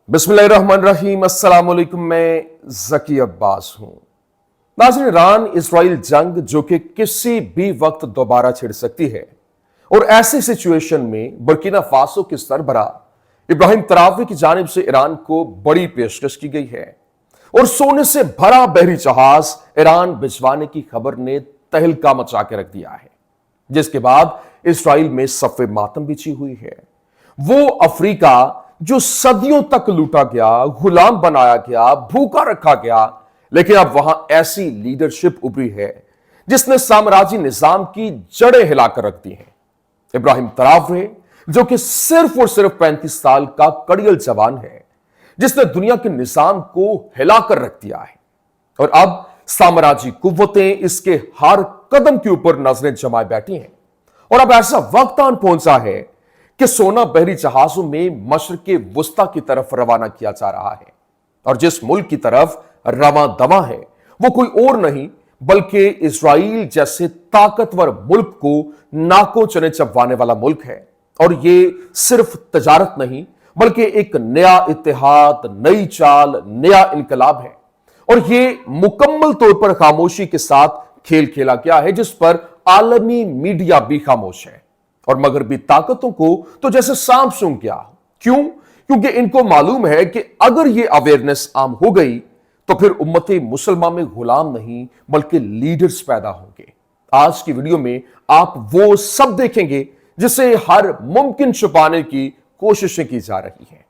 बिस्मिल्लाहिर्रहमानिर्रहीम। अस्सलाम वालेकुम। मैं ज़की अब्बास हूं। नाज़रीन, ईरान इसराइल जंग जो कि किसी भी वक्त दोबारा छिड़ सकती है, और ऐसी सिचुएशन में बुर्किना फासो के सरबरा इब्राहिम तरावी की जानिब से ईरान को बड़ी पेशकश की गई है और सोने से भरा बहरी जहाज ईरान भिजवाने की खबर ने तहलका मचा के रख दिया है, जिसके बाद इसराइल में सफ़े मातम बिछी हुई है। वो अफ्रीका जो सदियों तक लूटा गया, गुलाम बनाया गया, भूखा रखा गया, लेकिन अब वहां ऐसी लीडरशिप उभरी है जिसने साम्राज्य निजाम की जड़ें हिलाकर रख दी हैं। इब्राहिम तरावी जो कि सिर्फ और सिर्फ 35 साल का कड़ियल जवान है, जिसने दुनिया के निजाम को हिलाकर रख दिया है, और अब साम्राज्य कुव्वतें इसके हर कदम के ऊपर नजरें जमाए बैठी हैं। और अब ऐसा वक्त आन पहुंचा है कि सोना बहरी जहाजों में मशरिक़े वुस्ता की तरफ रवाना किया जा रहा है, और जिस मुल्क की तरफ रवा दवा है वो कोई और नहीं बल्कि इजराइल जैसे ताकतवर मुल्क को नाको चने चबवाने वाला मुल्क है। और ये सिर्फ तजारत नहीं बल्कि एक नया इत्तेहाद, नई चाल, नया इनकलाब है, और ये मुकम्मल तौर पर खामोशी के साथ खेल खेला गया है, जिस पर आलमी मीडिया भी खामोश है और मगरबी ताकतों को तो जैसे सांप सूंघ गया। क्यों? क्योंकि इनको मालूम है कि अगर ये अवेयरनेस आम हो गई तो फिर उम्मते मुसलमा में गुलाम नहीं बल्कि लीडर्स पैदा होंगे। आज की वीडियो में आप वो सब देखेंगे जिसे हर मुमकिन छुपाने की कोशिशें की जा रही हैं।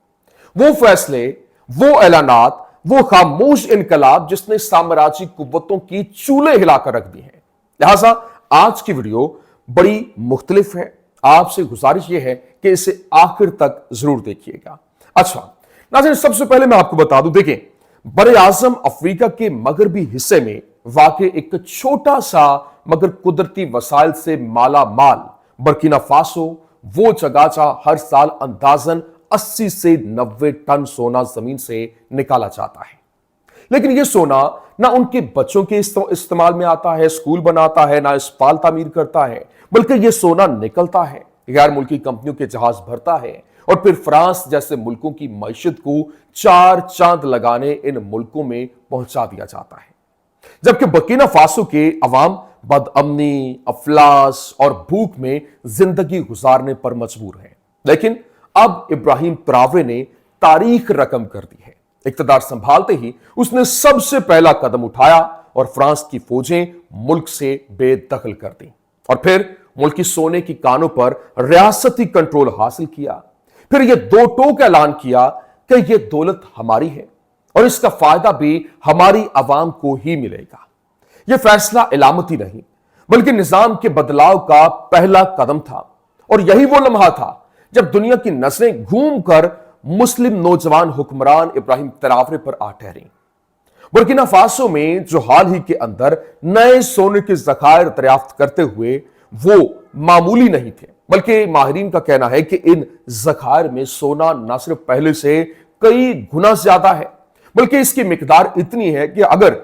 वो फैसले, वो ऐलानात, वो खामोश इनकलाब जिसने साम्राज्यिक कुव्वतों की चूल्हे हिलाकर रख दी हैं। लिहाजा आज की वीडियो बड़ी मुख्तलिफ है। आपसे गुजारिश यह है कि इसे आखिर तक जरूर देखिएगा। अच्छा नाज़रीन, सबसे पहले मैं आपको बता दूं, देखें, बड़े आजम अफ्रीका के मगरबी हिस्से में वाक़ एक छोटा सा मगर कुदरती वसाइल से माला माल बुर्किना फासो वो जगह जहां हर साल अंदाजन 80 से 90 टन सोना जमीन से निकाला जाता है। लेकिन यह सोना ना उनके बच्चों के इस्तेमाल में आता है, स्कूल बनाता है, ना अस्पताल तामीर करता है, बल्कि यह सोना निकलता है, गैर मुल्की कंपनियों के जहाज भरता है और फिर फ्रांस जैसे मुल्कों की मईशत को चार चांद लगाने इन मुल्कों में पहुंचा दिया जाता है। जबकि बुर्किना फासो के अवाम बदअमनी, अफलास और भूख में जिंदगी गुजारने पर मजबूर है। लेकिन अब इब्राहिम तरावी ने तारीख रकम कर दी है। इख्तिदार संभालते ही उसने सबसे पहला कदम उठाया और फ्रांस की फौजें मुल्क से बेदखल कर दी, और फिर मुल्की सोने की कानों पर रियासती कंट्रोल हासिल किया। फिर यह दो टोक ऐलान किया कि यह दौलत हमारी है और इसका फायदा भी हमारी आवाम को ही मिलेगा। यह फैसला इलामती नहीं बल्कि निजाम के बदलाव का पहला कदम था, और यही वो लम्हा था जब दुनिया की नजरें घूम कर मुस्लिम नौजवान हुक्मरान इब्राहिम तरावी पर आ ठहरी। बुर्किना फासो में जो हाल ही के अंदर नए सोने के ज़खायर दरियाफ्त करते हुए वो मामूली नहीं थे, बल्कि माहिरीन का कहना है कि इन ज़खायर में सोना न सिर्फ पहले से कई गुना ज्यादा है, बल्कि इसकी मिकदार इतनी है कि अगर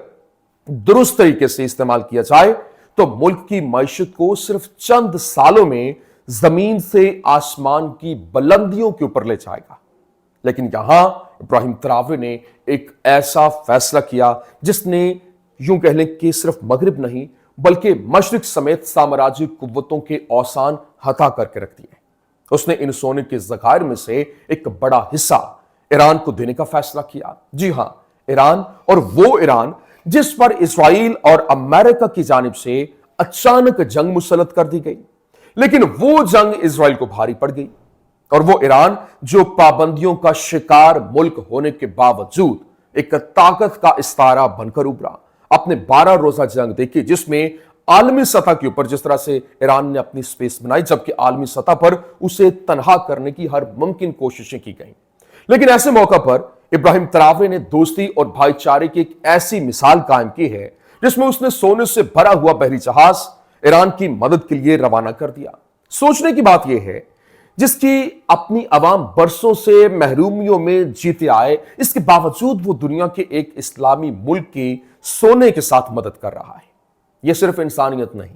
दुरुस्त तरीके से इस्तेमाल किया जाए तो मुल्क की मईशत को सिर्फ चंद सालों में जमीन से आसमान की बुलंदियों के ऊपर ले जाएगा। लेकिन यहां इब्राहिम तरावी ने एक ऐसा फैसला किया जिसने यूं कह लें कि सिर्फ मगरिब नहीं बल्कि मशरिक समेत साम्राज्यिक कुव्वतों के औसान हता करके रख दिए। उसने इन सोने के ज़खायर में से एक बड़ा हिस्सा ईरान को देने का फैसला किया। जी हां, ईरान, और वो ईरान जिस पर इसराइल और अमेरिका की जानिब से अचानक जंग मुसल्लत कर दी गई। लेकिन वो जंग इसराइल को भारी पड़ गई, और वो ईरान जो पाबंदियों का शिकार मुल्क होने के बावजूद एक ताकत का इस्तारा बनकर उभरा। अपने 12 रोजा जंग देखी जिसमें आलमी सतह के ऊपर जिस तरह से ईरान ने अपनी स्पेस बनाई, जबकि आलमी सतह पर उसे तनहा करने की हर मुमकिन कोशिशें की गई। लेकिन ऐसे मौका पर इब्राहिम तरावी ने दोस्ती और भाईचारे की एक ऐसी मिसाल कायम की है जिसमें उसने सोने से भरा हुआ बहरी जहाज ईरान की मदद के लिए रवाना कर दिया। सोचने की बात यह है, जिसकी अपनी अवाम बरसों से महरूमियों में जीते आए, इसके बावजूद वो दुनिया के एक इस्लामी मुल्क की सोने के साथ मदद कर रहा है। यह सिर्फ इंसानियत नहीं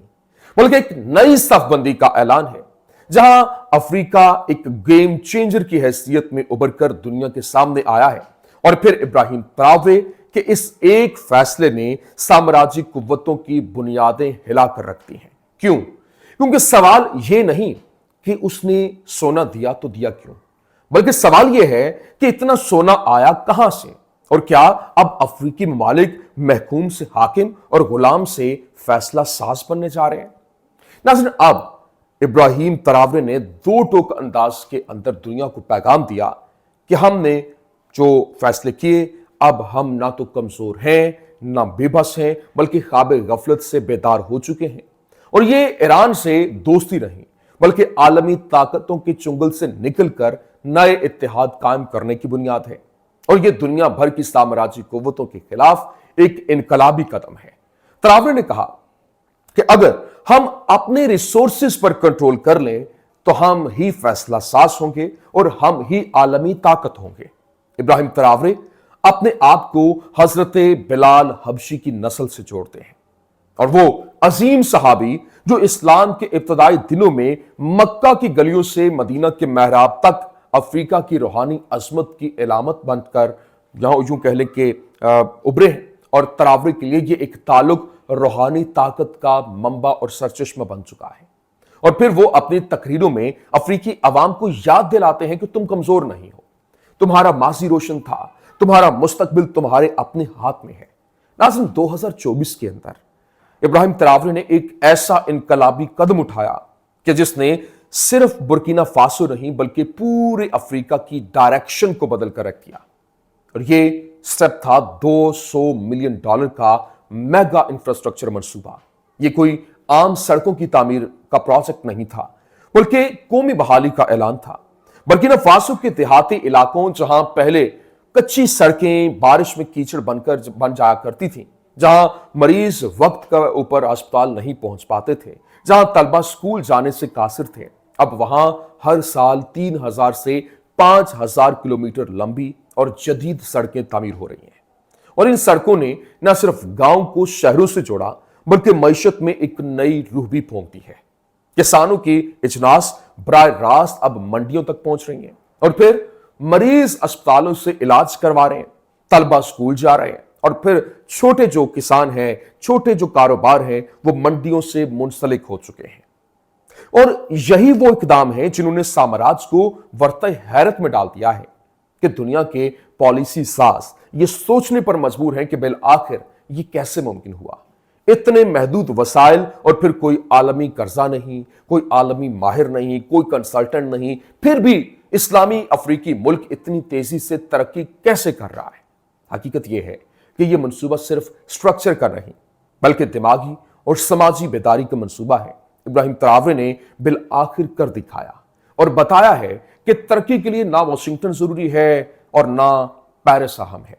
बल्कि एक नई सफबंदी का ऐलान है, जहां अफ्रीका एक गेम चेंजर की हैसियत में उभर कर दुनिया के सामने आया है। और फिर इब्राहिम ट्रावरे के इस एक फैसले ने साम्राज्यिक कुव्वतों की बुनियादें हिलाकर रख दी हैं। क्यों? क्योंकि सवाल यह नहीं कि उसने सोना दिया तो दिया क्यों, बल्कि सवाल यह है कि इतना सोना आया कहां से, और क्या अब अफ्रीकी ममालिक महकूम से हाकिम और गुलाम से फैसला साज बनने जा रहे हैं। नाज़रीन, अब इब्राहिम ट्रावरे ने दो टोक अंदाज के अंदर दुनिया को पैगाम दिया कि हमने जो फैसले किए, अब हम ना तो कमजोर हैं ना बेबस हैं, बल्कि ख्वाब गफलत से बेदार हो चुके हैं। और ये ईरान से दोस्ती नहीं, बल्कि आलमी ताकतों के चुंगल से निकलकर नए इत्तेहाद कायम करने की बुनियाद है। और यह दुनिया भर की साम्राज्यिक कुव्वतों के खिलाफ एक इनकलाबी कदम है। ट्रावरे ने कहा कि अगर हम अपने रिसोर्सेज पर कंट्रोल कर लें तो हम ही फैसला साज होंगे और हम ही आलमी ताकत होंगे। इब्राहिम ट्रावरे अपने आप को हजरत बिलाल हबशी की नस्ल से जोड़ते हैं, और वो अजीम सहाबी जो इस्लाम के इब्तदाई दिनों में मक्का की गलियों से मदीना के महराब तक अफ्रीका की रूहानी अजमत की इलामत बनकर यूं कह लें कि उभरे हैं। और ट्रावरे के लिए ये एक ताल्लुक रूहानी ताकत का मंबा और सरचश्मा बन चुका है। और फिर वो अपनी तकरीरों में अफ्रीकी अवाम को याद दिलाते हैं कि तुम कमजोर नहीं हो, तुम्हारा माजी रोशन था, तुम्हारा मुस्तकबिल तुम्हारे अपने हाथ में है। नाज़रीन, 2024 के अंदर इब्राहिम ट्रावरे ने एक ऐसा इनकलाबी कदम उठाया कि जिसने सिर्फ बुर्किना फासो नहीं बल्कि पूरे अफ्रीका की डायरेक्शन को बदल कर रख दिया। और ये स्टेप था $200 मिलियन का मेगा इंफ्रास्ट्रक्चर मंसूबा। ये कोई आम सड़कों की तामीर का प्रोजेक्ट नहीं था, बल्कि कौमी बहाली का ऐलान था। बुर्किना फासो के देहाती इलाकों, जहां पहले कच्ची सड़कें बारिश में कीचड़ बन जाया करती थी, जहां मरीज वक्त का ऊपर अस्पताल नहीं पहुंच पाते थे, जहां तलबा स्कूल जाने से कासिर थे, अब वहां हर साल 3000 से 5000 किलोमीटर लंबी और जदीद सड़कें तामीर हो रही हैं। और इन सड़कों ने न सिर्फ गांव को शहरों से जोड़ा, बल्कि मईशत में एक नई रूह भी फूंक दी है। किसानों की इजनास बराह रास्त अब मंडियों तक पहुंच रही हैं, और फिर मरीज अस्पतालों से इलाज करवा रहे हैं, तलबा स्कूल जा रहे हैं, और फिर छोटे जो किसान हैं, छोटे जो कारोबार हैं, वो मंडियों से मुंसलिक हो चुके हैं। और यही वो इकदाम है जिन्होंने साम्राज्य को वर्ता हैरत में डाल दिया है कि दुनिया के पॉलिसी साज ये सोचने पर मजबूर हैं कि बिल आखिर ये कैसे मुमकिन हुआ। इतने महदूद वसाइल, और फिर कोई आलमी कर्जा नहीं, कोई आलमी माहिर नहीं, कोई कंसल्टेंट नहीं, फिर भी इस्लामी अफ्रीकी मुल्क इतनी तेजी से तरक्की कैसे कर रहा है। हकीकत यह है कि यह मंसूबा सिर्फ स्ट्रक्चर का नहीं, बल्कि दिमागी और समाजी बेदारी का मंसूबा है। इब्राहिम ट्रावरे ने बिल आखिर कर दिखाया और बताया है कि तरक्की के लिए ना वाशिंगटन जरूरी है और ना पेरिस अहम है।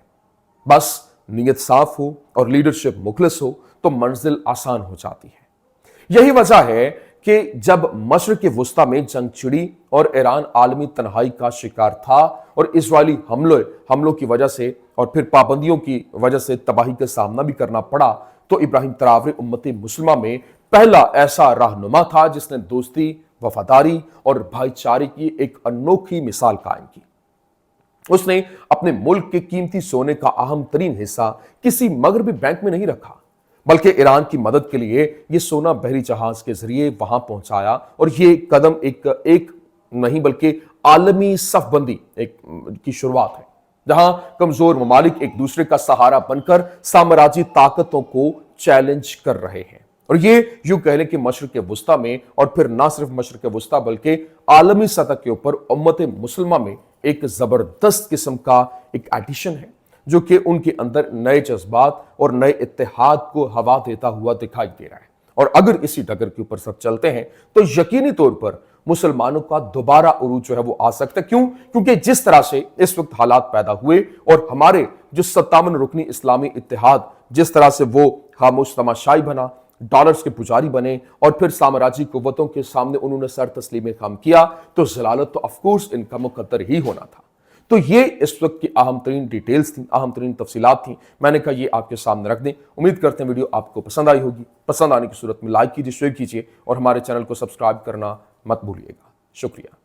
बस नीयत साफ हो और लीडरशिप मुखलिस हो तो मंजिल आसान हो जाती है। यही वजह है कि जब मशरिक़ वुस्ता में जंग छिड़ी और ईरान आलमी तन्हाई का शिकार था और इजरायली हमलों की वजह से और फिर पाबंदियों की वजह से तबाही का सामना भी करना पड़ा, तो इब्राहिम ट्रावरे उम्मत मुस्लिमा में पहला ऐसा रहनुमा था जिसने दोस्ती, वफादारी और भाईचारे की एक अनोखी मिसाल कायम की। उसने अपने मुल्क के कीमती सोने का अहम तरीन हिस्सा किसी मगरबी बैंक में नहीं रखा, बल्कि ईरान की मदद के लिए यह सोना बहरी जहाज के जरिए वहां पहुंचाया। और यह कदम एक नहीं बल्कि आलमी सफबंदी की शुरुआत है, जहां कमजोर ममालिक एक दूसरे का सहारा बनकर साम्राज्यी ताकतों को चैलेंज कर रहे हैं। और ये यूं कह लें कि मशरिक़ वुस्ता में, और फिर ना सिर्फ मशरिक़ वुस्ता बल्कि आलमी सतह के ऊपर उम्मत मुस्लिमा में एक जबरदस्त किस्म का एक एडिशन है, जो कि उनके अंदर नए जज्बात और नए इत्तेहाद को हवा देता हुआ दिखाई दे रहा है। और अगर इसी डगर के ऊपर सब चलते हैं तो यकीनी तौर पर मुसलमानों का दोबारा उरूज जो है वो आ सकता है। क्यों? क्योंकि जिस तरह से इस वक्त हालात पैदा हुए और हमारे जो 57 रुकनी इस्लामी इत्तेहाद जिस तरह से वो खामोश तमाशाई बना, डॉलर्स के पुजारी बने और फिर साम्राज्यिक कुव्वतों के सामने उन्होंने सर तस्लीम काम किया, तो जलालत तो ऑफकोर्स इनका मुकद्दर ही होना था। तो ये इस वक्त की अहम तरीन डिटेल्स थी, अहम तरीन तफसीलात थी। मैंने कहा ये आपके सामने रख दें। उम्मीद करते हैं वीडियो आपको पसंद आई होगी। पसंद आने की सूरत में लाइक कीजिए, शेयर कीजिए और हमारे चैनल को सब्सक्राइब करना مت بھولیے گا. شکریہ.